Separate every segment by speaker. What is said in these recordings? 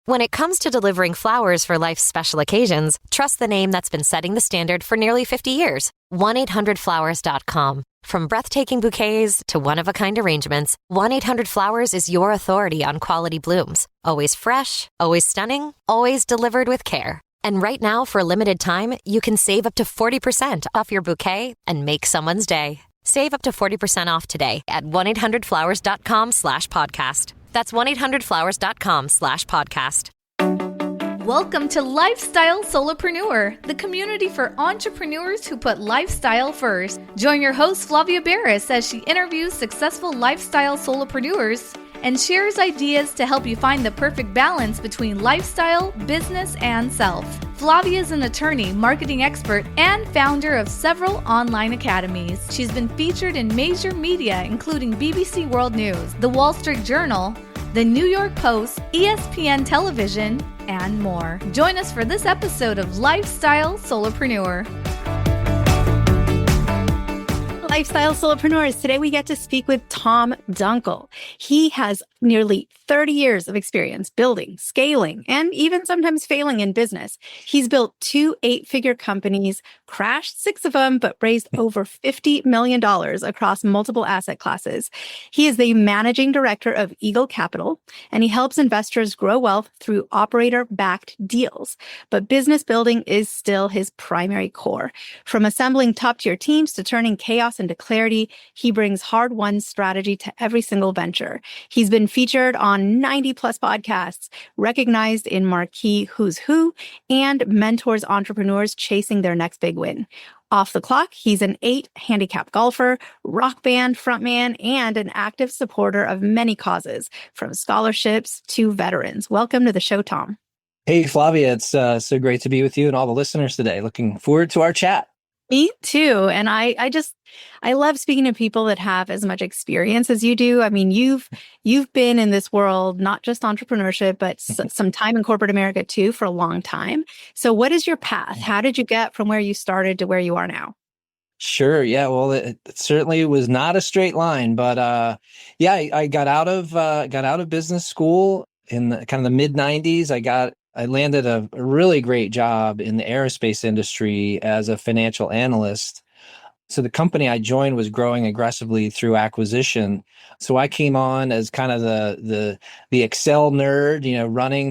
Speaker 1: When it comes to delivering flowers for life's special occasions, trust the name that's been setting the standard for nearly 50 years. 1-800-Flowers.com. From breathtaking bouquets to one-of-a-kind arrangements, 1-800-Flowers is your authority on quality blooms. Always fresh, always stunning, always delivered with care. And right now, for a limited time, you can save up to 40% off your bouquet and make someone's day. Save up to 40% off today at 1-800-Flowers.com/podcast. That's 1-800-Flowers.com/podcast.
Speaker 2: Welcome to Lifestyle Solopreneur, the community for entrepreneurs who put lifestyle first. Join your host, Flavia Barris, as she interviews successful lifestyle solopreneurs and shares ideas to help you find the perfect balance between lifestyle, business, and self. Flavia is an attorney, marketing expert, and founder of several online academies. She's been featured in major media, including BBC World News, The Wall Street Journal, The New York Post, ESPN Television, and more. Join us for this episode of Lifestyle Solopreneur.
Speaker 3: Lifestyle Solopreneurs. Today we get to speak with Tom Dunkel. He has nearly 30 years of experience building, scaling, and even sometimes failing in business. He's built 2 8-figure companies, crashed 6 of them, but raised over $50 million across multiple asset classes. He is the managing director of Eagle Capital, and he helps investors grow wealth through operator-backed deals. But business building is still his primary core. From assembling top-tier teams to turning chaos into clarity, he brings hard-won strategy to every single venture. He's been featured on 90-plus podcasts, recognized in Marquis Who's Who, and mentors entrepreneurs chasing their next big win. Off the clock, he's an 8 handicap golfer, rock band frontman, and an active supporter of many causes, from scholarships to veterans. Welcome to the show, Tom.
Speaker 4: Hey, Flavia, it's so great to be with you and all the listeners today. Looking forward to our chat.
Speaker 3: Me too. And I love speaking to people that have as much experience as you do. I mean, you've been in this world, not just entrepreneurship, but some time in corporate America too, for a long time. So what is your path? How did you get from where you started to where you are now?
Speaker 4: Sure. Yeah. Well, it certainly was not a straight line, but I got out of business school in the kind of the mid 90s. I landed a really great job in the aerospace industry as a financial analyst. So the company I joined was growing aggressively through acquisition. So I came on as kind of the Excel nerd, running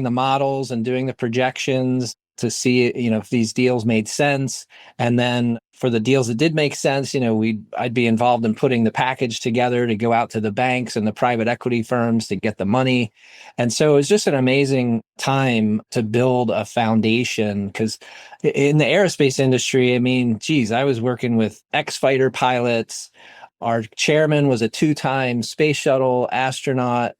Speaker 4: the models and doing the projections to see, if these deals made sense. And then for the deals that did make sense, I'd be involved in putting the package together to go out to the banks and the private equity firms to get the money. And so it was just an amazing time to build a foundation, because in the aerospace industry, I was working with ex-fighter pilots. Our chairman was a 2-time space shuttle astronaut.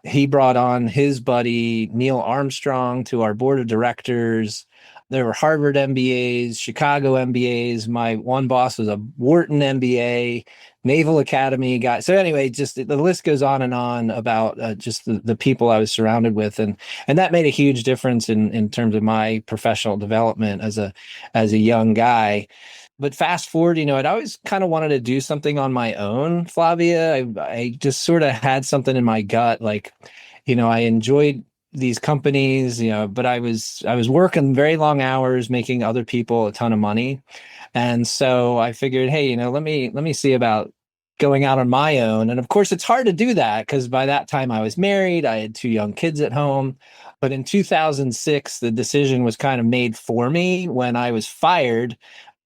Speaker 4: He brought on his buddy, Neil Armstrong, to our board of directors. There were Harvard MBAs, Chicago MBAs. My one boss was a Wharton MBA, Naval Academy guy. So anyway, just the list goes on and on about just the people I was surrounded with. And that made a huge difference in terms of my professional development as a young guy. But fast forward, I'd always kind of wanted to do something on my own, Flavia. I just sort of had something in my gut, like, I enjoyed these companies, but I was working very long hours, making other people a ton of money. And so I figured, hey, let me see about going out on my own. And of course, it's hard to do that because by that time I was married. I had 2 young kids at home. But in 2006, the decision was kind of made for me when I was fired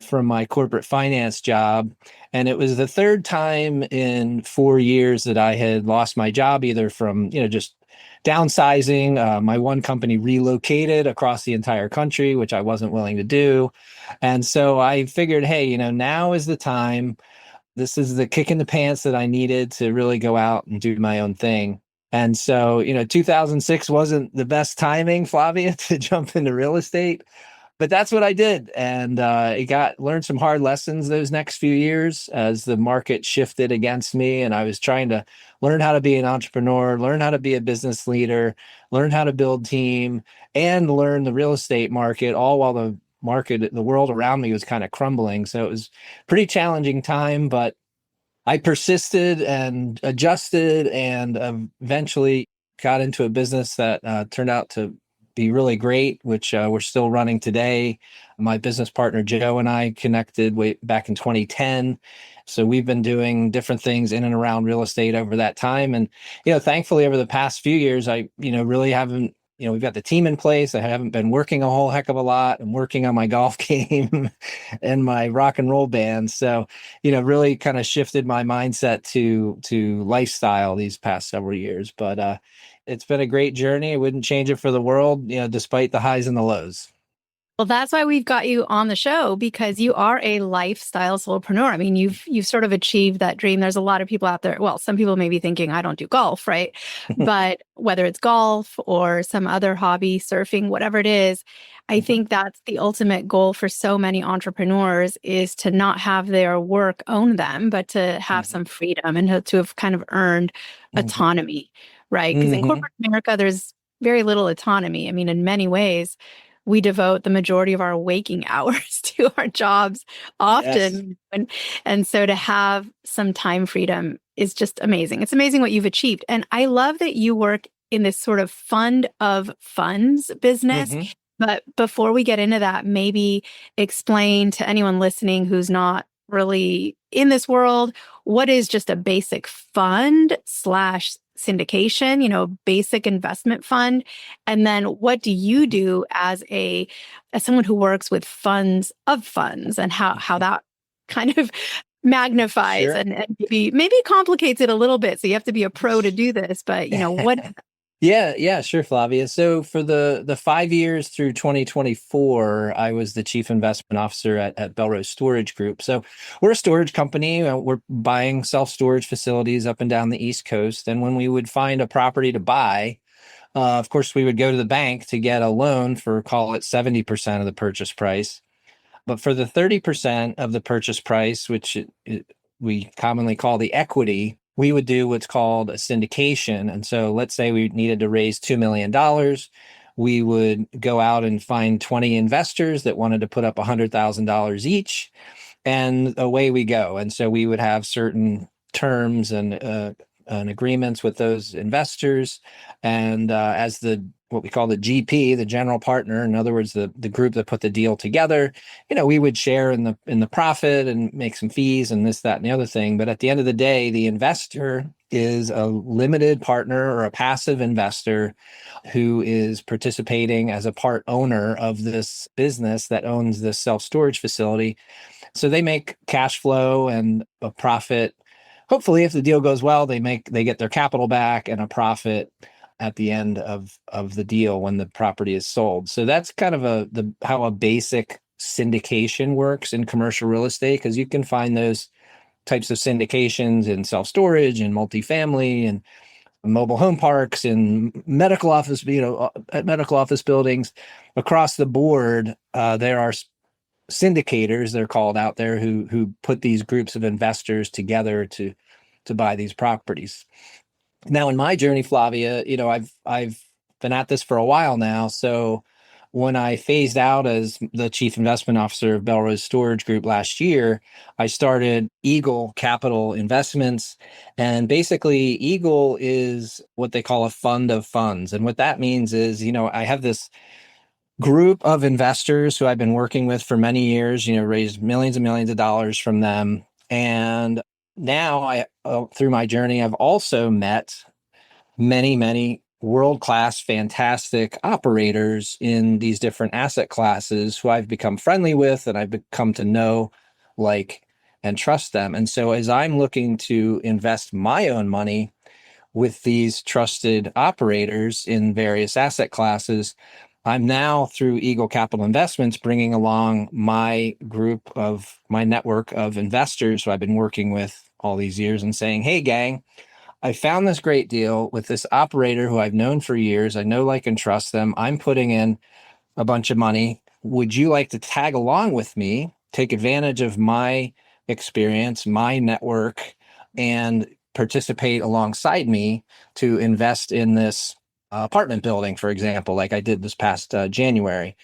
Speaker 4: from my corporate finance job. And it was the 3rd time in 4 years that I had lost my job, either from, just downsizing. My one company relocated across the entire country, which I wasn't willing to do. And so I figured, hey, now is the time. This is the kick in the pants that I needed to really go out and do my own thing. And so, 2006 wasn't the best timing, Flavia, to jump into real estate. But that's what I did. And learned some hard lessons those next few years as the market shifted against me. And I was trying to learn how to be an entrepreneur, learn how to be a business leader, learn how to build team, and learn the real estate market, all while the world around me was kind of crumbling. So it was a pretty challenging time, but I persisted and adjusted and eventually got into a business that turned out to be really great, which we're still running today. My business partner, Joe, and I connected way back in 2010. So we've been doing different things in and around real estate over that time. And, thankfully over the past few years, I, really haven't, we've got the team in place. I haven't been working a whole heck of a lot. I'm working on my golf game and my rock and roll band. So, really kind of shifted my mindset to lifestyle these past several years. But it's been a great journey. I wouldn't change it for the world, despite the highs and the lows.
Speaker 3: Well, that's why we've got you on the show, because you are a lifestyle solopreneur. I mean, you've sort of achieved that dream. There's a lot of people out there. Well, some people may be thinking, I don't do golf, right? But whether it's golf or some other hobby, surfing, whatever it is, I think that's the ultimate goal for so many entrepreneurs, is to not have their work own them, but to have some freedom and to have kind of earned autonomy, right? Because in corporate America, there's very little autonomy. I mean, in many ways, we devote the majority of our waking hours to our jobs often. Yes. And so to have some time freedom is just amazing. It's amazing what you've achieved. And I love that you work in this sort of fund of funds business. But before we get into that, maybe explain to anyone listening who's not really in this world, what is just a basic fund / syndication, basic investment fund. And then what do you do as someone who works with funds of funds, and how that kind of magnifies and maybe complicates it a little bit. So you have to be a pro to do this, but what?
Speaker 4: Yeah, sure, Flavia. So for the 5 years through 2024, I was the chief investment officer at Belrose Storage Group. So we're a storage company. We're buying self-storage facilities up and down the East Coast. And when we would find a property to buy, of course, we would go to the bank to get a loan for, call it 70% of the purchase price. But for the 30% of the purchase price, which we commonly call the equity, we would do what's called a syndication. And so let's say we needed to raise $2 million. We would go out and find 20 investors that wanted to put up $100,000 each, and away we go. And so we would have certain terms and agreements with those investors. And as what we call the GP, the general partner, in other words, the group that put the deal together, we would share in the profit and make some fees and this, that, and the other thing. But at the end of the day, the investor is a limited partner or a passive investor who is participating as a part owner of this business that owns this self-storage facility. So they make cash flow and a profit. Hopefully, if the deal goes well, they get their capital back and a profit at the end of the deal when the property is sold. So that's kind of how a basic syndication works in commercial real estate, because you can find those types of syndications in self-storage and multifamily and mobile home parks and medical office, at medical office buildings across the board. There are syndicators, they're called, out there who put these groups of investors together to buy these properties. Now, in my journey, Flavia, I've been at this for a while now. So when I phased out as the chief investment officer of Belrose Storage Group last year, I started Eagle Capital Investments. And basically, Eagle is what they call a fund of funds. And what that means is, I have this group of investors who I've been working with for many years, raised millions and millions of dollars from them. And now through my journey, I've also met many, many world-class, fantastic operators in these different asset classes who I've become friendly with and I've become to know, like, and trust them. And so as I'm looking to invest my own money with these trusted operators in various asset classes, I'm now, through Eagle Capital Investments, bringing along my network of investors who I've been working with all these years and saying, hey, gang, I found this great deal with this operator who I've known for years. I know, like, and trust them. I'm putting in a bunch of money. Would you like to tag along with me, take advantage of my experience, my network, and participate alongside me to invest in this apartment building, for example, like I did this past January?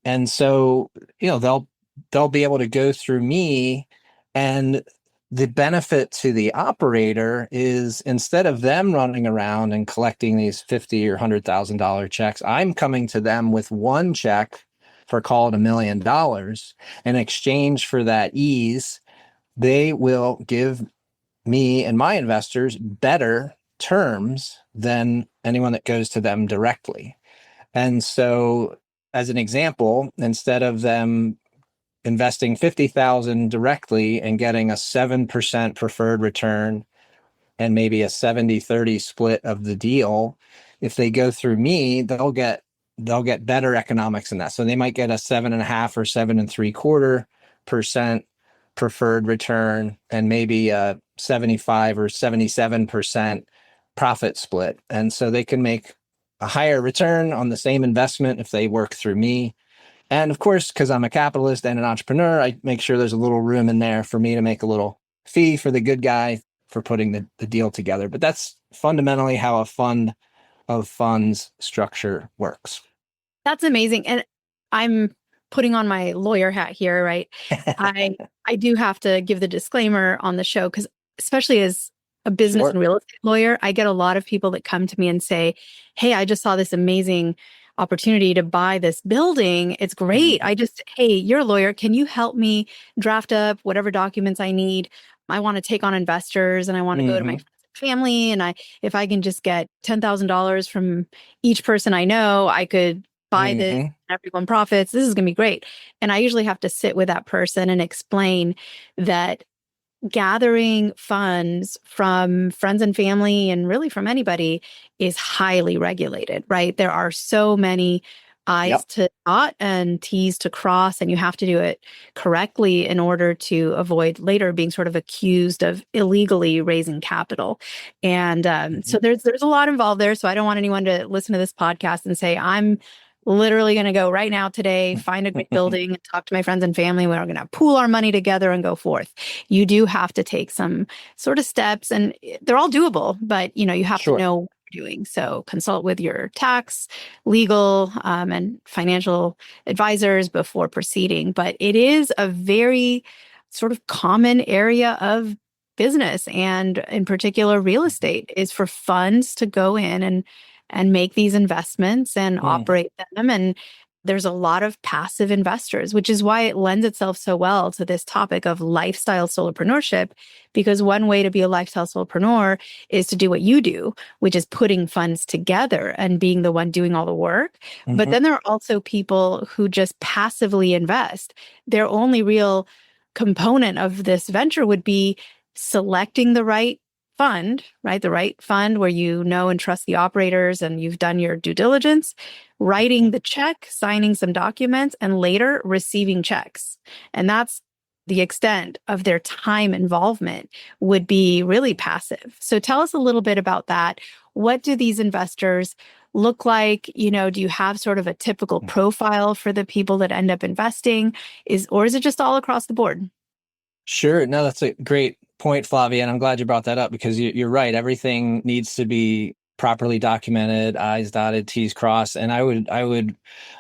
Speaker 4: And so, they'll be able to go through me and the benefit to the operator is instead of them running around and collecting these $50 or $100,000 checks, I'm coming to them with one check for call it $1 million. In exchange for that ease, they will give me and my investors better terms than anyone that goes to them directly. And so, as an example, instead of them investing 50,000 directly and getting a 7% preferred return and maybe a 70-30 split of the deal, if they go through me, they'll get better economics in that. So they might get a 7.5 or 7.75% preferred return and maybe a 75 or 77% profit split. And so they can make a higher return on the same investment if they work through me. And of course, because I'm a capitalist and an entrepreneur, I make sure there's a little room in there for me to make a little fee for the good guy for putting the deal together. But that's fundamentally how a fund of funds structure works.
Speaker 3: That's amazing. And I'm putting on my lawyer hat here, right? I do have to give the disclaimer on the show because especially as a business
Speaker 4: Sure.
Speaker 3: and real estate lawyer, I get a lot of people that come to me and say, hey, I just saw this amazing opportunity to buy this building. It's great. Hey, you're a lawyer. Can you help me draft up whatever documents I need? I want to take on investors and I want to go to my family. And if I can just get $10,000 from each person I know, I could buy this, everyone profits. This is going to be great. And I usually have to sit with that person and explain that gathering funds from friends and family and really from anybody is highly regulated, right? There are so many I's to dot and T's to cross, and you have to do it correctly in order to avoid later being sort of accused of illegally raising capital. And so there's a lot involved there. So I don't want anyone to listen to this podcast and say, I'm literally going to go right now today, find a great building and talk to my friends and family. We're going to pool our money together and go forth. You do have to take some sort of steps and they're all doable, but you have to know what you're doing. So consult with your tax, legal, and financial advisors before proceeding. But it is a very sort of common area of business, and in particular real estate, is for funds to go in and make these investments and operate them. And there's a lot of passive investors, which is why it lends itself so well to this topic of lifestyle solopreneurship, because one way to be a lifestyle solopreneur is to do what you do, which is putting funds together and being the one doing all the work. But then there are also people who just passively invest. Their only real component of this venture would be selecting the right fund, right? The right fund where you know and trust the operators and you've done your due diligence, writing the check, signing some documents, and later receiving checks. And that's the extent of their time involvement would be really passive. So tell us a little bit about that. What do these investors look like? Do you have sort of a typical profile for the people that end up investing? Or is it just all across the board?
Speaker 4: Sure. No, that's a great point, Flavia, and I'm glad you brought that up because you're right. Everything needs to be properly documented, I's dotted, T's crossed. And I would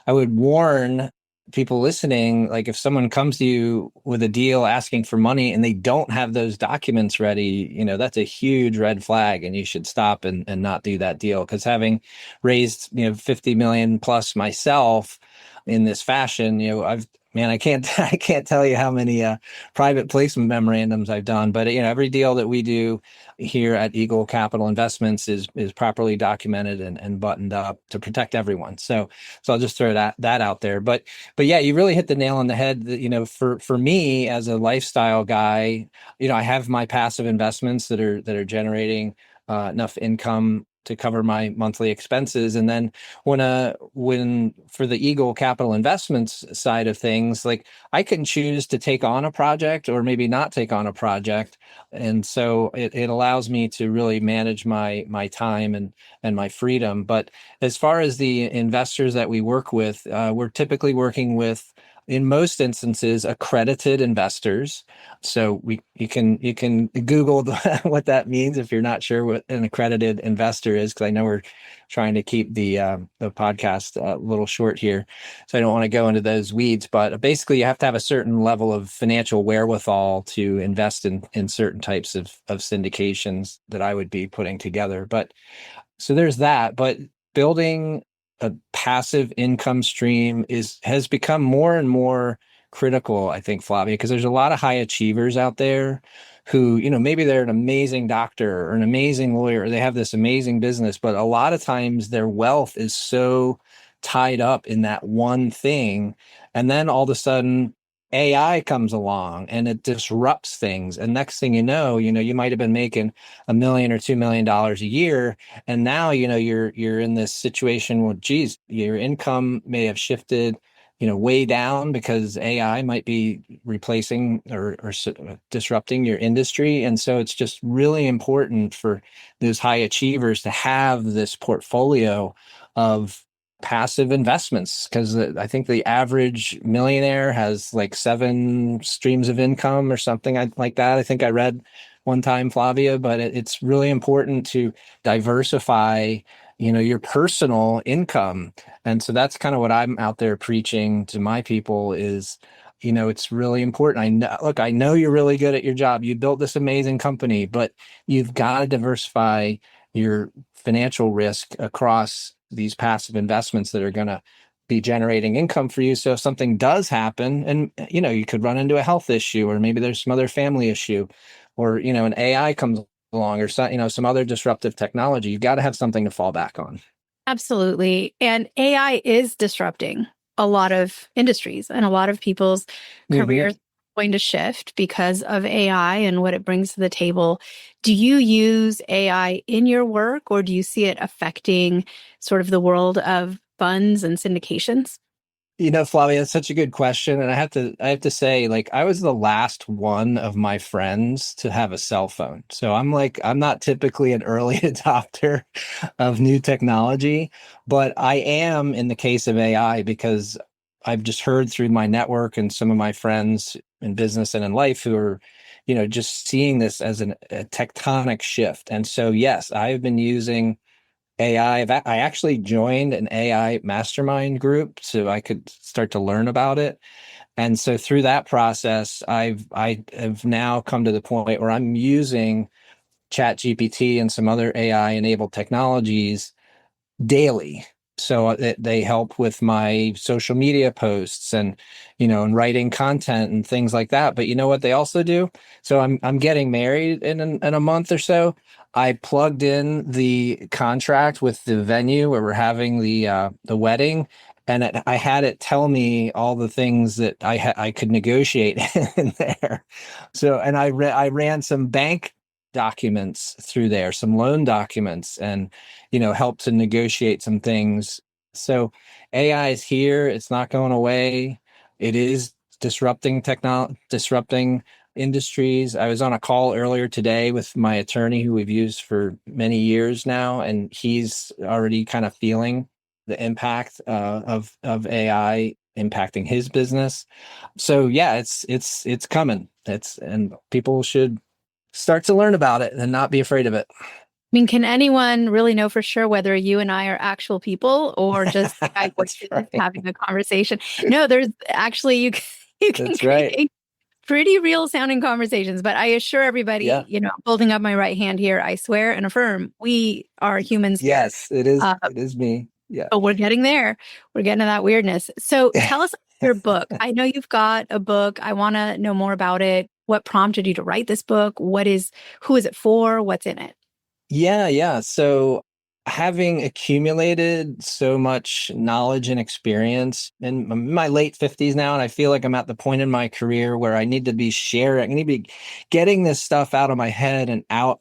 Speaker 4: warn people listening, like if someone comes to you with a deal asking for money and they don't have those documents ready, that's a huge red flag, and you should stop and not do that deal. Because having raised 50 million plus myself in this fashion, I can't tell you how many private placement memorandums I've done, but every deal that we do here at Eagle Capital Investments is properly documented and buttoned up to protect everyone. So I'll just throw that out there. But yeah, you really hit the nail on the head. That, for me as a lifestyle guy, I have my passive investments that are generating enough income to cover my monthly expenses. And then when for the Eagle Capital Investments side of things, like I can choose to take on a project or maybe not take on a project. And so it allows me to really manage my time and my freedom. But as far as the investors that we work with, we're typically working with in most instances, accredited investors. So you can Google what that means if you're not sure what an accredited investor is, because I know we're trying to keep the podcast a little short here, so I don't want to go into those weeds. But basically, you have to have a certain level of financial wherewithal to invest in certain types of syndications that I would be putting together. But so there's that. But building a passive income stream has become more and more critical, I think, Flavia, because there's a lot of high achievers out there who, maybe they're an amazing doctor or an amazing lawyer, or they have this amazing business, but a lot of times their wealth is so tied up in that one thing. And then all of a sudden AI comes along and it disrupts things. And next thing you might have been making $1 million or $2 million a year. And now, you're in this situation where, geez, your income may have shifted, way down because AI might be replacing or disrupting your industry. And so it's just really important for those high achievers to have this portfolio of passive investments, because I think the average millionaire has like 7 streams of income or something like that. I think I read one time, Flavia, but it's really important to diversify, your personal income. And so that's kind of what I'm out there preaching to my people is, it's really important. I know you're really good at your job. You built this amazing company, but you've got to diversify your financial risk across these passive investments that are going to be generating income for you. So if something does happen and, you could run into a health issue, or maybe there's some other family issue, or, an AI comes along, or some other disruptive technology, you've got to have something to fall back on.
Speaker 3: Absolutely. And AI is disrupting a lot of industries, and a lot of people's careers are going to shift because of AI and what it brings to the table. Do you use AI in your work, or do you see it affecting sort of the world of funds and syndications?
Speaker 4: Flavia, that's such a good question. And I have to say, like, I was the last one of my friends to have a cell phone. So I'm not typically an early adopter of new technology, but I am in the case of AI, because I've just heard through my network and some of my friends in business and in life who are, just seeing this as a tectonic shift. And so, yes, I've been using AI. I actually joined an AI mastermind group so I could start to learn about it. And so through that process, I have now come to the point where I'm using ChatGPT and some other AI enabled technologies daily. So they help with my social media posts and, and writing content and things like that. But you know what they also do? So I'm getting married in a month or so. I plugged in the contract with the venue where we're having the wedding, and I had it tell me all the things that I could negotiate in there. So, and I ran some bank documents through there, some loan documents, and help to negotiate some things. So AI is here. It's not going away. It is disrupting industries. I was on a call earlier today with my attorney who we've used for many years now, and he's already kind of feeling the impact of AI impacting his business. So yeah, it's coming. And people should start to learn about it and not be afraid of it.
Speaker 3: I mean, can anyone really know for sure whether you and I are actual people or just having a conversation? No, there's actually, you can
Speaker 4: That's
Speaker 3: create
Speaker 4: right.
Speaker 3: pretty real sounding conversations. But I assure everybody, holding up my right hand here, I swear and affirm we are humans.
Speaker 4: Yes, it is. It is me. Yeah.
Speaker 3: But we're getting there. We're getting to that weirdness. So tell us your book. I know you've got a book. I want to know more about it. What prompted you to write this book? Who is it for? What's in it?
Speaker 4: Yeah. So having accumulated so much knowledge and experience, and I'm in my late 50s now, and I feel like I'm at the point in my career where I need to be sharing, I need to be getting this stuff out of my head and out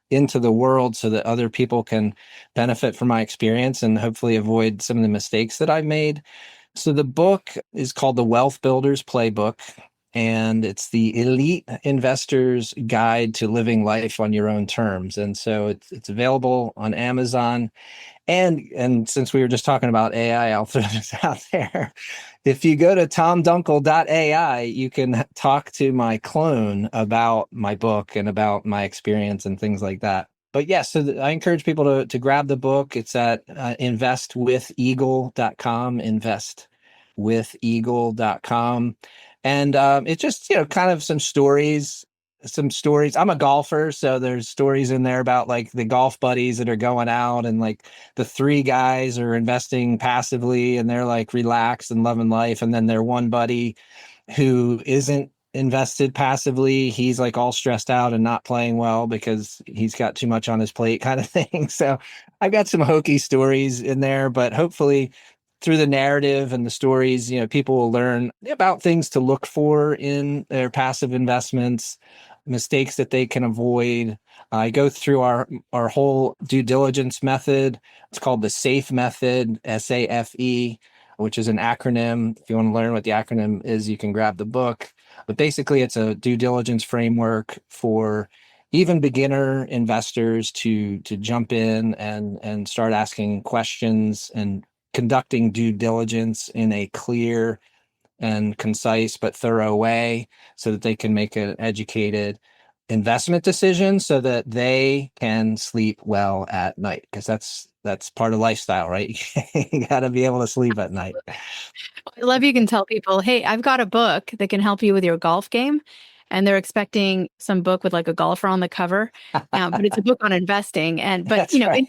Speaker 4: into the world so that other people can benefit from my experience and hopefully avoid some of the mistakes that I've made. So the book is called The Wealth Builder's Playbook. and it's the Elite Investor's Guide to Living Life on Your Own Terms. And so it's available on Amazon. And since we were just talking about AI, I'll throw this out there. If you go to tomdunkel.ai, you can talk to my clone about my book and about my experience and things like that. But yes, I encourage people to grab the book. It's at investwitheagle.com, investwitheagle.com. And it's just, kind of some stories. I'm a golfer, so there's stories in there about like the golf buddies that are going out, and like the three guys are investing passively and they're like relaxed and loving life. And then their one buddy who isn't invested passively, he's like all stressed out and not playing well because he's got too much on his plate kind of thing. So I've got some hokey stories in there, but hopefully through the narrative and the stories, people will learn about things to look for in their passive investments, mistakes that they can avoid. I go through our whole due diligence method. It's called the SAFE method, SAFE, which is an acronym. If you want to learn what the acronym is, you can grab the book. But basically, it's a due diligence framework for even beginner investors to jump in and start asking questions and conducting due diligence in a clear and concise but thorough way so that they can make an educated investment decision so that they can sleep well at night, because that's part of lifestyle, right? You got to be able to sleep at night.
Speaker 3: I love you can tell people, hey, I've got a book that can help you with your golf game. And they're expecting some book with like a golfer on the cover, but it's a book on investing. But right.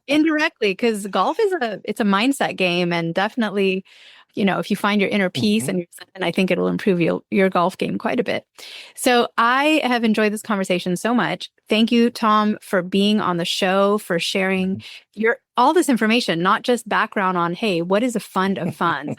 Speaker 3: indirectly, because golf it's a mindset game, and definitely, if you find your inner peace and I think it'll improve your golf game quite a bit. So I have enjoyed this conversation so much. Thank you, Tom, for being on the show, for sharing all this information, not just background on, hey, what is a fund of funds?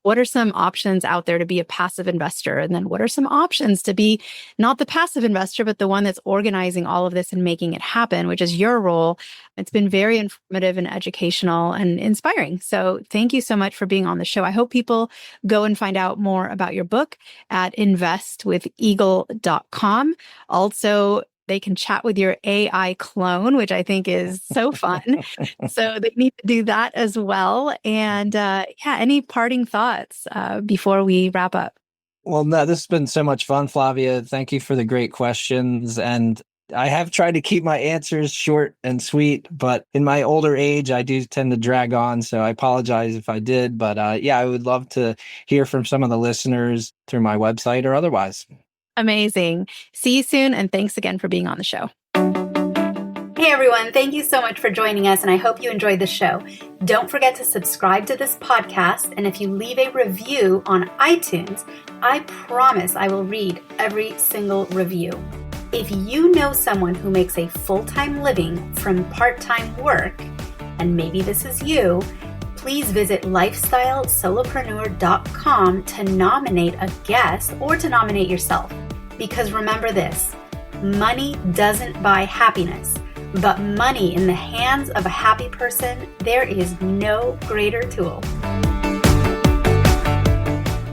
Speaker 3: What are some options out there to be a passive investor? And then what are some options to be not the passive investor, but the one that's organizing all of this and making it happen, which is your role. It's been very informative and educational and inspiring. So thank you so much for being on the show. I hope people go and find out more about your book at investwitheagle.com. Also, they can chat with your AI clone, which I think is so fun. So they need to do that as well. And any parting thoughts before we wrap up?
Speaker 4: Well, no, this has been so much fun, Flavia. Thank you for the great questions. And I have tried to keep my answers short and sweet, but in my older age, I do tend to drag on. So I apologize if I did. But I would love to hear from some of the listeners through my website or otherwise.
Speaker 3: Amazing. See you soon. And thanks again for being on the show. Hey everyone, thank you so much for joining us, and I hope you enjoyed the show. Don't forget to subscribe to this podcast, and if you leave a review on iTunes, I promise I will read every single review. If you know someone who makes a full-time living from part-time work, and maybe this is you, please visit lifestylesolopreneur.com to nominate a guest or to nominate yourself. Because remember this, money doesn't buy happiness, but money in the hands of a happy person, there is no greater tool.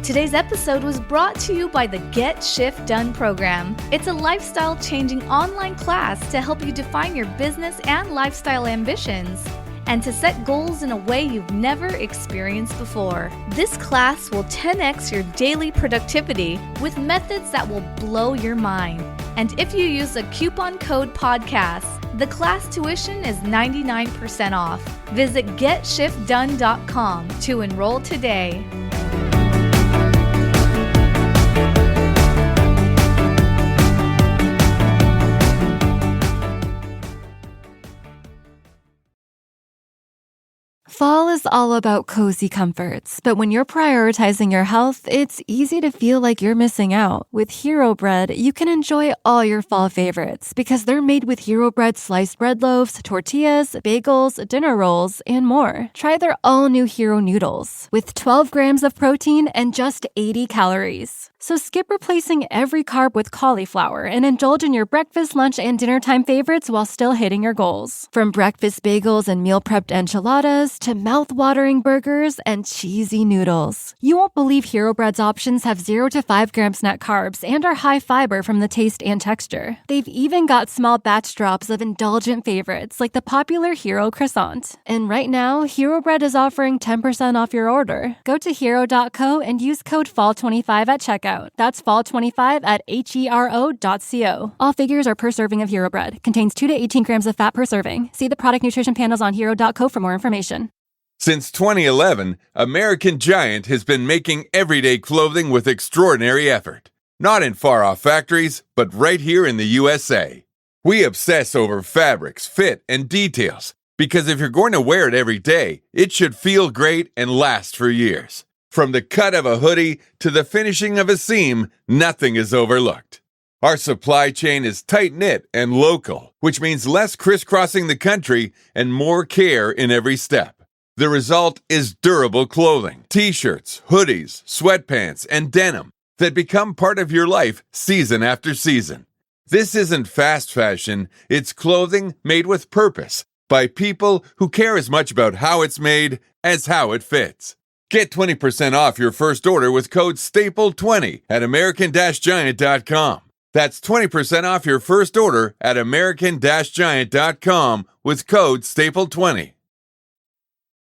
Speaker 2: Today's episode was brought to you by the Get Shift Done program. It's a lifestyle-changing online class to help you define your business and lifestyle ambitions, and to set goals in a way you've never experienced before. This class will 10x your daily productivity with methods that will blow your mind. And if you use the coupon code podcast, the class tuition is 99% off. Visit GetShiftDone.com to enroll today.
Speaker 5: Fall is all about cozy comforts, but when you're prioritizing your health, it's easy to feel like you're missing out. With Hero Bread, you can enjoy all your fall favorites because they're made with Hero Bread sliced bread loaves, tortillas, bagels, dinner rolls, and more. Try their all-new Hero Noodles with 12 grams of protein and just 80 calories. So skip replacing every carb with cauliflower and indulge in your breakfast, lunch, and dinner time favorites while still hitting your goals. From breakfast bagels and meal prepped enchiladas to mouth-watering burgers and cheesy noodles. You won't believe Hero Bread's options have 0 to 5 grams net carbs and are high fiber from the taste and texture. They've even got small batch drops of indulgent favorites like the popular Hero Croissant. And right now, Hero Bread is offering 10% off your order. Go to hero.co and use code FALL25 at checkout. That's FALL25 at hero.co. All figures are per serving of Hero Bread. Contains 2 to 18 grams of fat per serving. See the product nutrition panels on hero.co for more information.
Speaker 6: Since 2011, American Giant has been making everyday clothing with extraordinary effort. Not in far-off factories, but right here in the USA. We obsess over fabrics, fit, and details, because if you're going to wear it every day, it should feel great and last for years. From the cut of a hoodie to the finishing of a seam, nothing is overlooked. Our supply chain is tight-knit and local, which means less crisscrossing the country and more care in every step. The result is durable clothing, t-shirts, hoodies, sweatpants, and denim that become part of your life season after season. This isn't fast fashion, it's clothing made with purpose by people who care as much about how it's made as how it fits. Get 20% off your first order with code STAPLE20 at American-Giant.com. That's 20% off your first order at American-Giant.com with code STAPLE20.